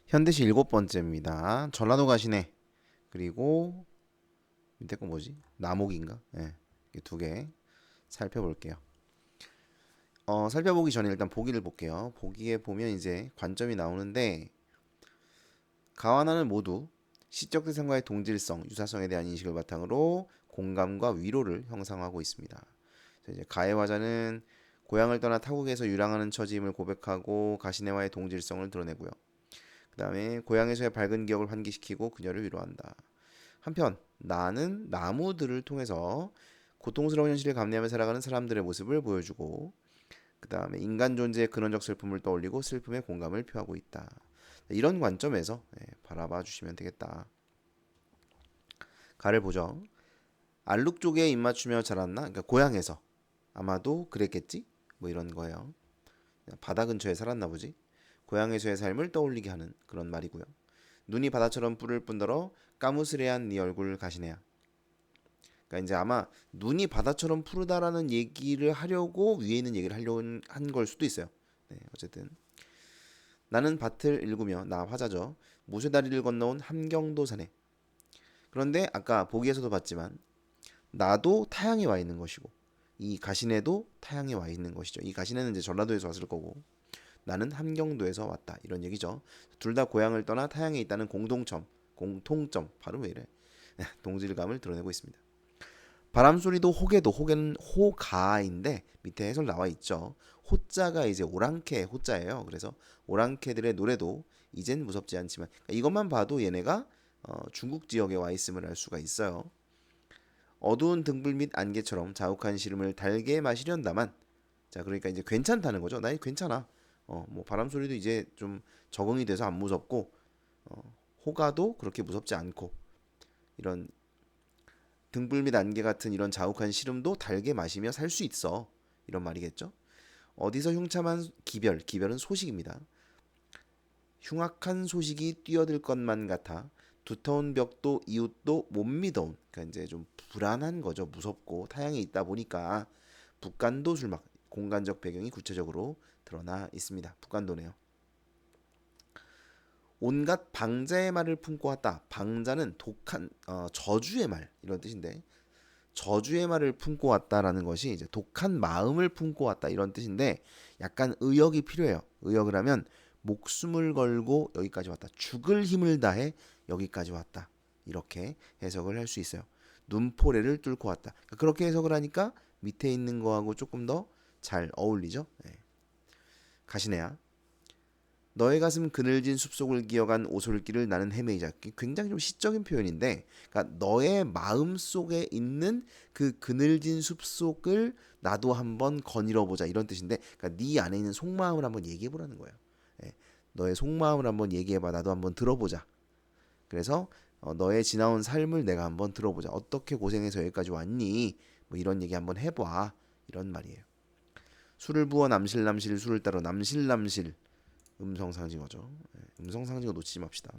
현대시 7번째입니다. 전라도 가시네. 그리고 밑에 거 뭐지? 남옥인가? 예. 이 두 개 살펴볼게요. 살펴보기 전에 일단 보기를 볼게요. 보기에 보면 이제 관점이 나오는데 가와나는 모두 시적 대상과의 동질성, 유사성에 대한 인식을 바탕으로 공감과 위로를 형성하고 있습니다. 그래서 이제 가해 화자는 고향을 떠나 타국에서 유랑하는 처지임을 고백하고 가시네와의 동질성을 드러내고요. 그 다음에 고향에서의 밝은 기억을 환기시키고 그녀를 위로한다. 한편 나는 나무들을 통해서 고통스러운 현실을 감내하며 살아가는 사람들의 모습을 보여주고 그 다음에 인간 존재의 근원적 슬픔을 떠올리고 슬픔에 공감을 표하고 있다. 이런 관점에서 바라봐 주시면 되겠다. 가를 보죠. 알룩 쪽에 입 맞추며 자랐나? 그러니까 고향에서 아마도 그랬겠지? 뭐 이런 거예요. 바다 근처에 살았나 보지. 고향에서의 삶을 떠올리게 하는 그런 말이고요. 눈이 바다처럼 푸를 뿐더러 까무스레한 네 얼굴 가시네야. 그러니까 이제 아마 눈이 바다처럼 푸르다라는 얘기를 하려고 위에 있는 얘기를 하려고 한 걸 수도 있어요. 네, 어쨌든 나는 밭을 일구며 나 화자죠. 모세다리를 건너온 함경도 사네. 그런데 아까 보기에서도 봤지만 나도 타향에 와 있는 것이고 이 가시네도 타향에 와 있는 것이죠. 이 가시네는 이제 전라도에서 왔을 거고 나는 함경도에서 왔다 이런 얘기죠. 둘 다 고향을 떠나 타향에 있다는 공통점 발음 왜 이래? 동질감을 드러내고 있습니다. 바람 소리도 호개도 호개는 호가인데 밑에 해설 나와 있죠. 호자가 이제 오랑캐 호자예요. 그래서 오랑캐들의 노래도 이젠 무섭지 않지만 그러니까 이것만 봐도 얘네가 중국 지역에 와 있음을 알 수가 있어요. 어두운 등불 및 안개처럼 자욱한 시름을 달게 마시련다만 자 그러니까 이제 괜찮다는 거죠. 나 괜찮아. 뭐 바람 소리도 이제 좀 적응이 돼서 안 무섭고 호가도 그렇게 무섭지 않고 이런 등불 및 안개 같은 이런 자욱한 시름도 달게 마시며 살 수 있어. 이런 말이겠죠. 어디서 흉참한 기별은 소식입니다. 흉악한 소식이 뛰어들 것만 같아 두터운 벽도 이웃도 못 믿어온. 그러니까 이제 좀 불안한 거죠. 무섭고 타향에 있다 보니까 북간도 술막 공간적 배경이 구체적으로 드러나 있습니다. 북간도네요. 온갖 방자의 말을 품고 왔다. 방자는 독한 저주의 말 이런 뜻인데 저주의 말을 품고 왔다라는 것이 이제 독한 마음을 품고 왔다 이런 뜻인데 약간 의역이 필요해요. 의역을 하면 목숨을 걸고 여기까지 왔다. 죽을 힘을 다해 여기까지 왔다. 이렇게 해석을 할 수 있어요. 눈포래를 뚫고 왔다. 그렇게 해석을 하니까 밑에 있는 거하고 조금 더 잘 어울리죠. 네. 가시네야. 너의 가슴 그늘진 숲속을 기어간 오솔길을 나는 헤매이자 굉장히 좀 시적인 표현인데 그러니까 너의 마음 속에 있는 그 그늘진 숲속을 나도 한번 거닐어 보자 이런 뜻인데 그러니까 네 안에 있는 속마음을 한번 얘기해 보라는 거예요. 예, 너의 속마음을 한번 얘기해 봐. 나도 한번 들어보자. 그래서 너의 지나온 삶을 내가 한번 들어보자. 어떻게 고생해서 여기까지 왔니? 뭐 이런 얘기 한번 해봐. 이런 말이에요. 술을 부어 남실남실 술을 따로 남실남실 음성상징어죠. 음성상징어 놓치지 맙시다.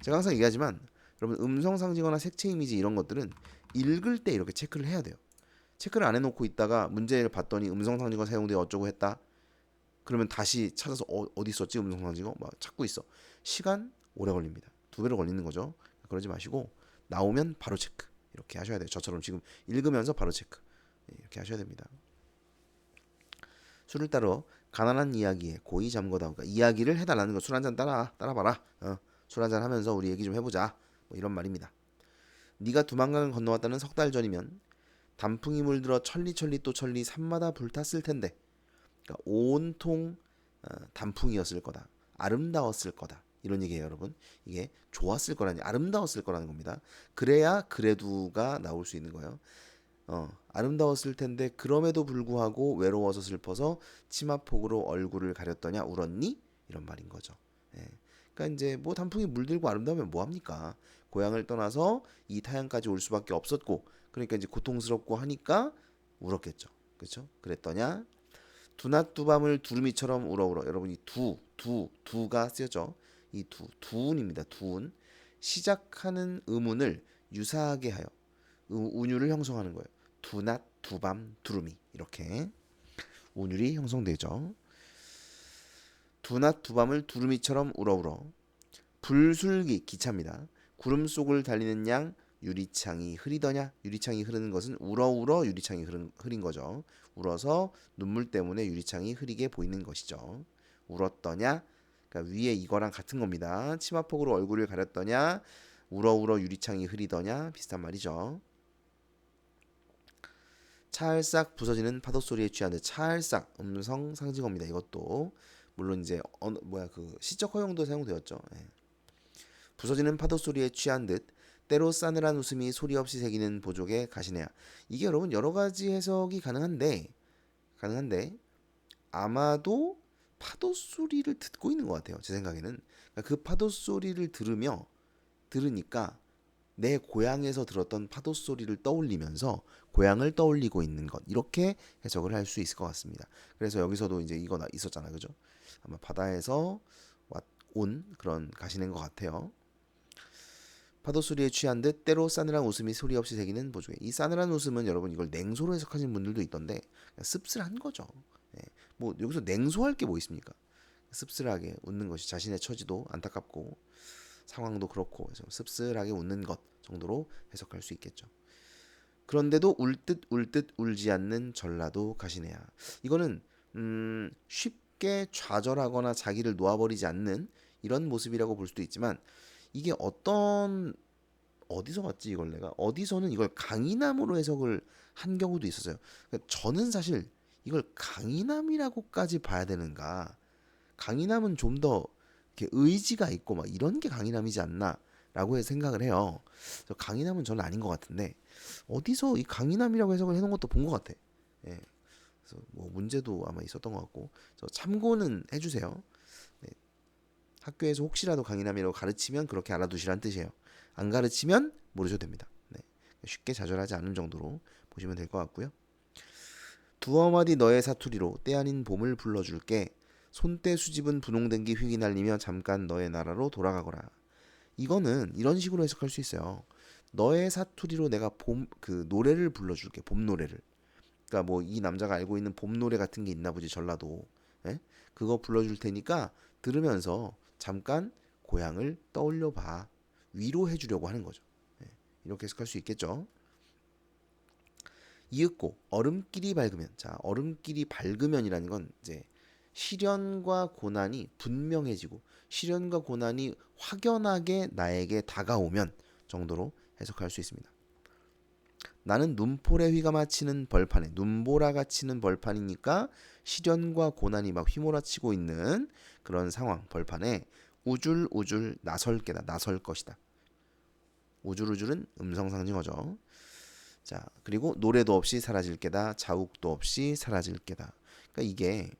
제가 항상 얘기하지만 여러분 음성상징어나 색채 이미지 이런 것들은 읽을 때 이렇게 체크를 해야 돼요. 체크를 안 해놓고 있다가 문제를 봤더니 음성상징어 사용돼 어쩌고 했다. 그러면 다시 찾아서 어디 있었지 음성상징어 막 찾고 있어. 시간 오래 걸립니다. 2배로 걸리는 거죠. 그러지 마시고 나오면 바로 체크 이렇게 하셔야 돼요. 저처럼 지금 읽으면서 바로 체크 이렇게 하셔야 됩니다. 술을 따러 가난한 이야기에 고이 잠궈다. 그러니까 이야기를 해달라는 거. 술 한잔 따라봐라. 술 한잔 하면서 우리 얘기 좀 해보자. 뭐 이런 말입니다. 네가 두만강을 건너왔다는 석 달 전이면 단풍이 물들어 천리천리 또 천리 산마다 불탔을 텐데. 그러니까 온통 단풍이었을 거다. 아름다웠을 거다. 이런 얘기예요, 여러분. 이게 좋았을 거라니 아름다웠을 거라는 겁니다. 그래야 그래도가 나올 수 있는 거예요. 아름다웠을 텐데 그럼에도 불구하고 외로워서 슬퍼서 치마폭으로 얼굴을 가렸더냐 울었니? 이런 말인 거죠. 예. 그러니까 이제 뭐 단풍이 물들고 아름다우면 뭐 합니까? 고향을 떠나서 이 타양까지 올 수밖에 없었고 그러니까 이제 고통스럽고 하니까 울었겠죠. 그렇죠? 그랬더냐 두낮 두밤을 두루미처럼 울어울어. 여러분이 두가 쓰였죠. 이 두운입니다. 두운 시작하는 의문을 유사하게 하여 운율을 형성하는 거예요. 두낮, 두밤, 두루미 이렇게 운율이 형성되죠. 두낮 두밤을 두루미처럼 우러우러. 불술기 기차입니다. 구름 속을 달리는 양 유리창이 흐리더냐. 유리창이 흐르는 것은 우러우러 유리창이 흐린 거죠. 울어서 눈물 때문에 유리창이 흐리게 보이는 것이죠. 울었더냐. 그러니까 위에 이거랑 같은 겁니다. 치마폭으로 얼굴을 가렸더냐. 우러우러 유리창이 흐리더냐. 비슷한 말이죠. 찰싹 부서지는 파도 소리에 취한 듯. 찰싹 음성 상징어입니다. 이것도 물론 이제 그 시적 허용도 사용되었죠. 예. 부서지는 파도 소리에 취한 듯 때로 싸늘한 웃음이 소리 없이 새기는 보족의 가시네야. 이게 여러분 여러 가지 해석이 가능한데 아마도 파도 소리를 듣고 있는 것 같아요. 제 생각에는 그러니까 그 파도 소리를 들으니까 내 고향에서 들었던 파도 소리를 떠올리면서 고향을 떠올리고 있는 것, 이렇게 해석을 할 수 있을 것 같습니다. 그래서 여기서도 이제 이거 있었잖아, 그죠? 아마 바다에서 온 그런 가시는 것 같아요. 파도 소리에 취한 듯 때로 싸늘한 웃음이 소리 없이 새기는 보조개. 이 싸늘한 웃음은 여러분 이걸 냉소로 해석하시는 분들도 있던데 씁쓸한 거죠. 예. 뭐 여기서 냉소할 게 뭐 있습니까? 씁쓸하게 웃는 것이 자신의 처지도 안타깝고 상황도 그렇고 해서 씁쓸하게 웃는 것 정도로 해석할 수 있겠죠. 그런데도 울 듯 울지 않는 전라도 가시네야. 이거는 쉽게 좌절하거나 자기를 놓아버리지 않는 이런 모습이라고 볼 수도 있지만 이게 어디서 봤지 이걸 내가 어디서는 이걸 강인함으로 해석을 한 경우도 있었어요. 그러니까 저는 사실 이걸 강인함이라고까지 봐야 되는가? 강인함은 좀 더 의지가 있고 막 이런 게 강인함이지 않나라고 생각을 해요. 강인함은 저는 아닌 것 같은데 어디서 이 강인함이라고 해석을 해놓은 것도 본 것 같아. 예. 그래서 뭐 문제도 아마 있었던 것 같고 참고는 해주세요. 네. 학교에서 혹시라도 강인함이라고 가르치면 그렇게 알아두시란 뜻이에요. 안 가르치면 모르셔도 됩니다. 네. 쉽게 좌절하지 않은 정도로 보시면 될 것 같고요. 두어 마디 너의 사투리로 때 아닌 봄을 불러줄게. 손때 수집은 분홍댕기 휘기 날리며 잠깐 너의 나라로 돌아가거라. 이거는 이런 식으로 해석할 수 있어요. 너의 사투리로 내가 그 노래를 불러줄게. 봄 노래를. 그러니까 뭐 이 남자가 알고 있는 봄 노래 같은 게 있나 보지 전라도. 예? 그거 불러줄 테니까 들으면서 잠깐 고향을 떠올려 봐. 위로해 주려고 하는 거죠. 예. 이렇게 해석할 수 있겠죠. 이윽고 얼음길이 밝으면. 자, 얼음길이 밝으면이라는 건 이제 시련과 고난이 분명해지고 시련과 고난이 확연하게 나에게 다가오면 정도로 해석할 수 있습니다. 나는 눈볼에 휘가 마치는 벌판에 눈보라가 치는 벌판이니까 시련과 고난이 막 휘몰아치고 있는 그런 상황 벌판에 우줄우줄 나설 것이다. 우줄우줄은 음성 상징어죠. 자, 그리고 노래도 없이 사라질 게다. 자욱도 없이 사라질 게다. 그러니까 이게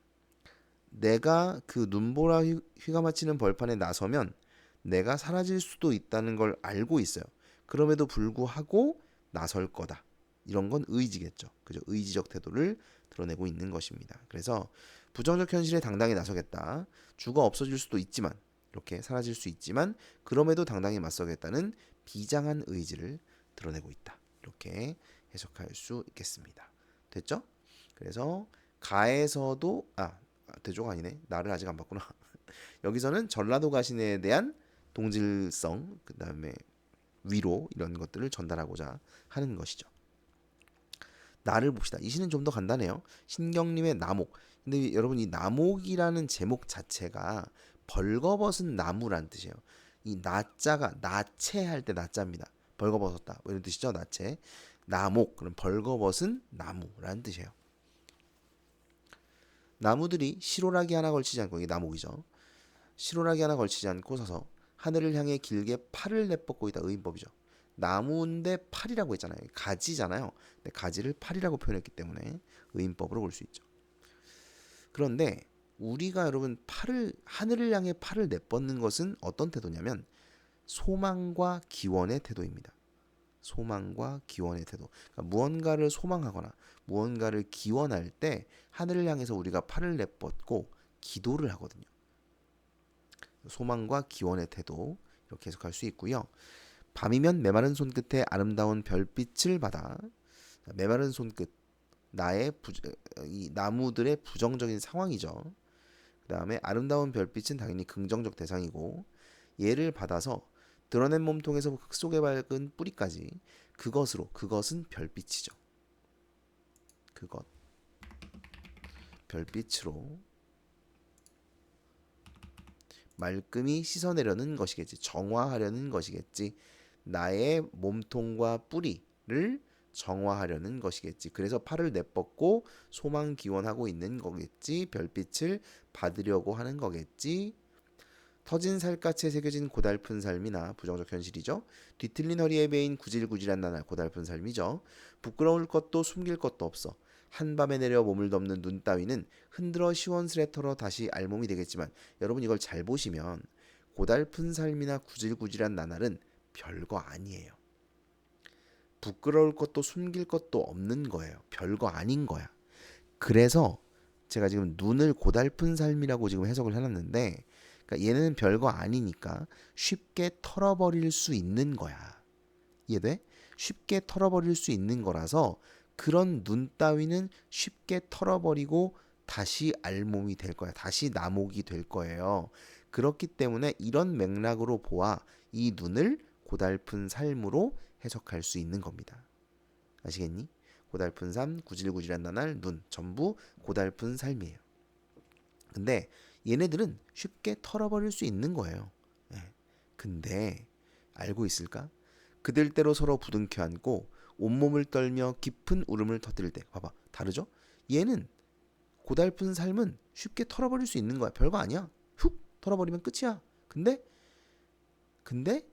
내가 그 눈보라 휘가 마치는 벌판에 나서면 내가 사라질 수도 있다는 걸 알고 있어요. 그럼에도 불구하고 나설 거다. 이런 건 의지겠죠. 그죠? 의지적 태도를 드러내고 있는 것입니다. 그래서 부정적 현실에 당당히 나서겠다. 주가 없어질 수도 있지만 이렇게 사라질 수 있지만 그럼에도 당당히 맞서겠다는 비장한 의지를 드러내고 있다. 이렇게 해석할 수 있겠습니다. 됐죠? 그래서 가에서도 대조가 아니네. 나를 아직 안 봤구나. 여기서는 전라도 가신에 대한 동질성, 그 다음에 위로 이런 것들을 전달하고자 하는 것이죠. 나를 봅시다. 이 시는 좀 더 간단해요. 신경림의 나목. 근데 여러분 이 나목이라는 제목 자체가 벌거벗은 나무란 뜻이에요. 이 나자가 나체할 때 나자입니다. 벌거벗었다. 뭐 이런 뜻이죠. 나체. 나목. 그럼 벌거벗은 나무라는 뜻이에요. 나무들이 시로라기 하나 걸치지 않고 이게 나목이죠. 시로라기 하나 걸치지 않고 서서 하늘을 향해 길게 팔을 내뻗고 있다. 의인법이죠. 나무인데 팔이라고 했잖아요. 가지잖아요. 근데 가지를 팔이라고 표현했기 때문에 의인법으로 볼 수 있죠. 그런데 우리가 여러분 하늘을 향해 팔을 내뻗는 것은 어떤 태도냐면 소망과 기원의 태도입니다. 소망과 기원의 태도. 그러니까 무언가를 소망하거나 무언가를 기원할 때 하늘을 향해서 우리가 팔을 내뻗고 기도를 하거든요. 소망과 기원의 태도 이렇게 해석할 수 있고요. 밤이면 메마른 손끝에 아름다운 별빛을 받아. 메마른 손끝, 이 나무들의 부정적인 상황이죠. 그 다음에 아름다운 별빛은 당연히 긍정적 대상이고 얘를 받아서 드러낸 몸통에서 흙 속에 밝은 뿌리까지 그것은 별빛이죠. 그것 별빛으로 말끔히 씻어내려는 것이겠지. 정화하려는 것이겠지. 나의 몸통과 뿌리를 정화하려는 것이겠지. 그래서 팔을 내뻗고 소망 기원하고 있는 거겠지. 별빛을 받으려고 하는 거겠지. 터진 살갗에 새겨진 고달픈 삶이나 부정적 현실이죠. 뒤틀린 허리에 베인 구질구질한 나날 고달픈 삶이죠. 부끄러울 것도 숨길 것도 없어. 한밤에 내려 몸을 덮는 눈 따위는 흔들어 시원스레 털어 다시 알몸이 되겠지만 여러분 이걸 잘 보시면 고달픈 삶이나 구질구질한 나날은 별거 아니에요. 부끄러울 것도 숨길 것도 없는 거예요. 별거 아닌 거야. 그래서 제가 지금 눈을 고달픈 삶이라고 지금 해석을 해놨는데 그러니까 얘는 별거 아니니까 쉽게 털어버릴 수 있는 거야. 이해돼? 쉽게 털어버릴 수 있는 거라서 그런 눈 따위는 쉽게 털어버리고 다시 알몸이 될 거야. 다시 나목이 될 거예요. 그렇기 때문에 이런 맥락으로 보아 이 눈을 고달픈 삶으로 해석할 수 있는 겁니다. 아시겠니? 고달픈 삶, 구질구질한 나날, 눈 전부 고달픈 삶이에요. 근데 얘네들은 쉽게 털어버릴 수 있는 거예요. 예. 근데 알고 있을까? 그들 때로 서로 부둥켜 안고 온몸을 떨며 깊은 울음을 터뜨릴 때 봐봐 다르죠? 얘는 고달픈 삶은 쉽게 털어버릴 수 있는 거야. 별거 아니야. 훅 털어버리면 끝이야. 근데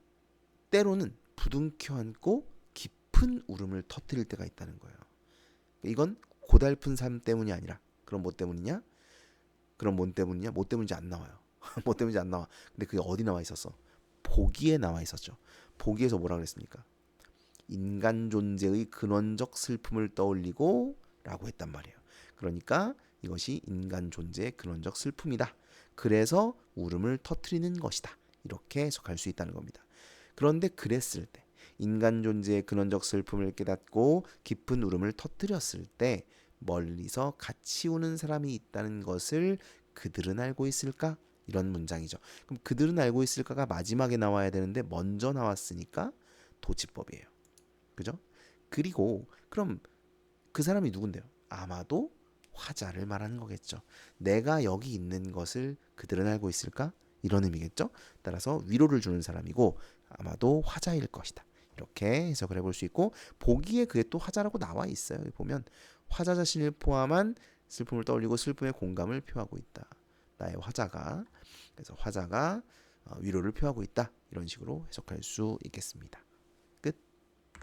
때로는 부둥켜 안고 깊은 울음을 터뜨릴 때가 있다는 거예요. 이건 고달픈 삶 때문이 아니라 그럼 뭐 때문이냐? 그럼 뭔 때문이냐? 뭐 때문인지 안 나와요. 뭐 때문인지 안 나와. 근데 그게 어디 나와 있었어? 보기에 나와 있었죠. 보기에서 뭐라 그랬습니까? 인간 존재의 근원적 슬픔을 떠올리고 라고 했단 말이에요. 그러니까 이것이 인간 존재의 근원적 슬픔이다. 그래서 울음을 터뜨리는 것이다. 이렇게 해석할 수 있다는 겁니다. 그런데 그랬을 때 인간 존재의 근원적 슬픔을 깨닫고 깊은 울음을 터뜨렸을 때 멀리서 같이 우는 사람이 있다는 것을 그들은 알고 있을까? 이런 문장이죠. 그럼 그들은 알고 있을까가 마지막에 나와야 되는데 먼저 나왔으니까 도치법이에요. 그죠? 그리고 그럼 그 사람이 누군데요? 아마도 화자를 말하는 거겠죠. 내가 여기 있는 것을 그들은 알고 있을까? 이런 의미겠죠. 따라서 위로를 주는 사람이고 아마도 화자일 것이다. 이렇게 해석을 해볼 수 있고 보기에 그게 또 화자라고 나와 있어요. 보면 화자 자신을 포함한 슬픔을 떠올리고 슬픔의 공감을 표하고 있다. 나의 화자가 그래서 화자가 위로를 표하고 있다. 이런 식으로 해석할 수 있겠습니다.